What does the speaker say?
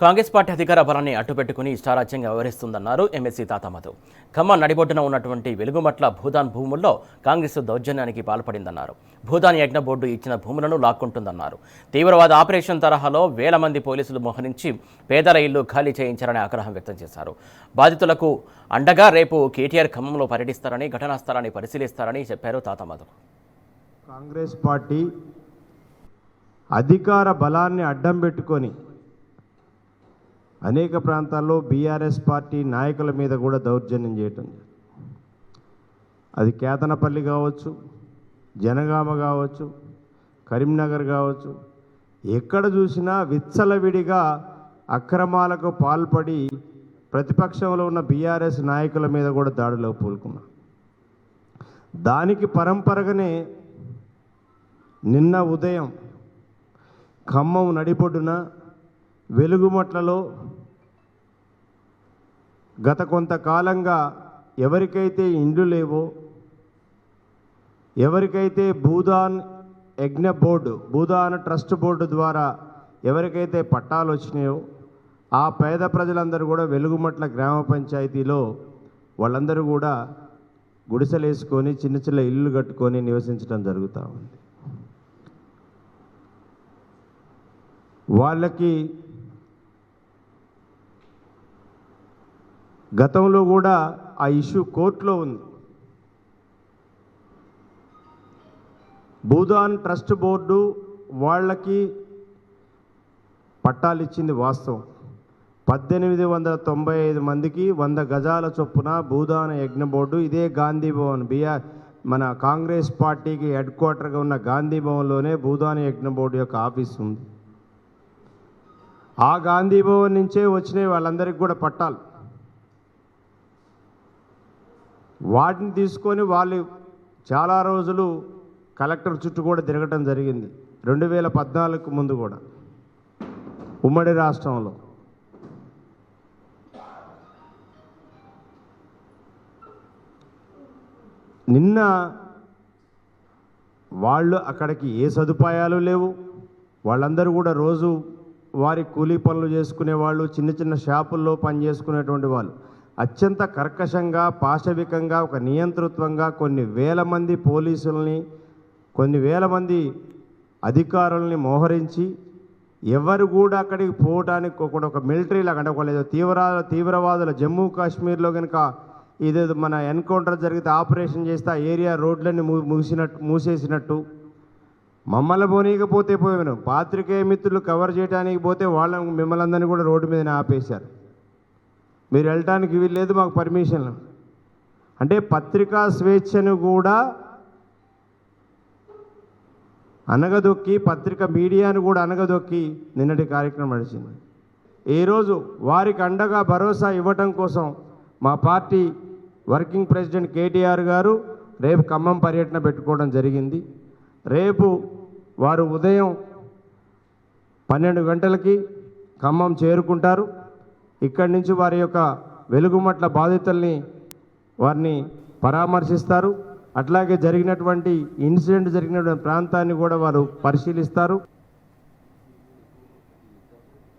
Congress party అధికార బలాన్ని అడ్డుపెట్టుకుని ఇష్టారాజ్యంగా వ్యవహరిస్తుందన్నారు ఎమ్మెల్సీ తాతా మధు. ఖమ్మం నడిబొడ్డున ఉన్నటువంటి వెలుగుమట్ల భూదాన్ భూముల్లో కాంగ్రెస్ దౌర్జన్యానికి పాల్పడిందన్నారు. భూదాన్ యజ్ఞ బోర్డు ఇచ్చిన భూములను లాక్కుంటుందన్నారు. తీవ్రవాద ఆపరేషన్ తరహాలో వేల మంది పోలీసులు మోహరించి పేదల ఇల్లు ఖాళీ చేయించారని ఆగ్రహం వ్యక్తం చేశారు. బాధితులకు అండగా రేపు కేటీఆర్ ఖమ్మంలో పర్యటిస్తారని, ఘటనా స్థలాన్ని పరిశీలిస్తారని చెప్పారు తాతా మధు. కాంగ్రెస్ పార్టీ అధికార బలాన్ని అడ్డం పెట్టుకొని అనేక ప్రాంతాల్లో బీఆర్ఎస్ పార్టీ నాయకుల మీద కూడా దౌర్జన్యం చేయటం, అది కేతనపల్లి కావచ్చు, జనగామ కావచ్చు, కరీంనగర్ కావచ్చు, ఎక్కడ చూసినా విచ్చలవిడిగా అక్రమాలకు పాల్పడి ప్రతిపక్షంలో ఉన్న బీఆర్ఎస్ నాయకుల మీద కూడా దాడిలో పూనుకున్నా. దానికి పరంపరగానే నిన్న ఉదయం ఖమ్మం నడిబొడ్డున వెలుగుమట్లలో గత కొంతకాలంగా ఎవరికైతే ఇండ్లు లేవో, ఎవరికైతే భూదాన్ యజ్ఞ బోర్డు, భూదాన్ ట్రస్ట్ బోర్డు ద్వారా ఎవరికైతే పట్టాలు వచ్చినాయో ఆ పేద ప్రజలందరూ కూడా వెలుగుమట్ల గ్రామ పంచాయతీలో వాళ్ళందరూ కూడా గుడిసెలు వేసుకొని చిన్న చిన్న ఇల్లు కట్టుకొని నివసించడం జరుగుతూ ఉంది. వాళ్ళకి గతంలో కూడా ఆ ఇష్యూ కోర్టులో ఉంది. భూదాన్ ట్రస్ట్ బోర్డు వాళ్ళకి పట్టాలు ఇచ్చింది వాస్తవం. 1895 మందికి 100 గజాల చొప్పున భూదాన యజ్ఞ బోర్డు, ఇదే గాంధీ భవన్, మన కాంగ్రెస్ పార్టీకి హెడ్ క్వార్టర్గా ఉన్న గాంధీ భవన్లోనే భూదాన యజ్ఞ బోర్డు యొక్క ఆఫీస్ ఉంది. ఆ గాంధీ భవన్ నుంచే వచ్చినాయి వాళ్ళందరికీ కూడా పట్టాలు. వాటిని తీసుకొని వాళ్ళు చాలా రోజులు కలెక్టర్ చుట్టూ కూడా తిరగటం జరిగింది. 2014 ముందు కూడా ఉమ్మడి రాష్ట్రంలో. నిన్న వాళ్ళు అక్కడికి ఏ సదుపాయాలు లేవు. వాళ్ళందరూ కూడా రోజు వారి కూలీ పనులు చేసుకునే వాళ్ళు, చిన్న చిన్న షాపుల్లో పనిచేసుకునేటువంటి వాళ్ళు అత్యంత కర్కశంగా, పాశవికంగా, ఒక నియంతృత్వంగా కొన్ని వేల మంది పోలీసుల్ని, కొన్ని వేల మంది అధికారుల్ని మోహరించి ఎవరు కూడా అక్కడికి పోవడానికి ఒక మిలిటరీ లాగా, అంటే ఒక తీవ్రవాదుల జమ్మూ కాశ్మీర్లో కనుక ఇదేదో మన ఎన్కౌంటర్ జరిగితే ఆపరేషన్ చేస్తే ఆ ఏరియా రోడ్లన్నీ మూసేసినట్టు మమ్మల్ని పోనీకపోతే పోయాను, పాత్రికేయ మిత్రులు కవర్ చేయడానికి పోతే మిమ్మల్ని అందరినీ కూడా రోడ్డు మీదనే ఆపేశారు. మీరు వెళ్ళటానికి వీల్లేదు, మాకు పర్మిషన్. అంటే పత్రికా స్వేచ్ఛను కూడా అనగదొక్కి, పత్రిక మీడియాను కూడా అనగదొక్కి నిన్నటి కార్యక్రమం నడిచింది. ఈరోజు వారికి అండగా భరోసా ఇవ్వటం కోసం మా పార్టీ వర్కింగ్ ప్రెసిడెంట్ కేటీఆర్ గారు రేపు ఖమ్మం పర్యటన పెట్టుకోవడం జరిగింది. రేపు వారు ఉదయం 12 గంటలకి ఖమ్మం చేరుకుంటారు. ఇక్కడి నుంచి వారి యొక్క వెలుగుమట్ల బాధితుల్ని వారిని పరామర్శిస్తారు. అట్లాగే జరిగినటువంటి ఇన్సిడెంట్ జరిగినటువంటి ప్రాంతాన్ని కూడా వారు పరిశీలిస్తారు.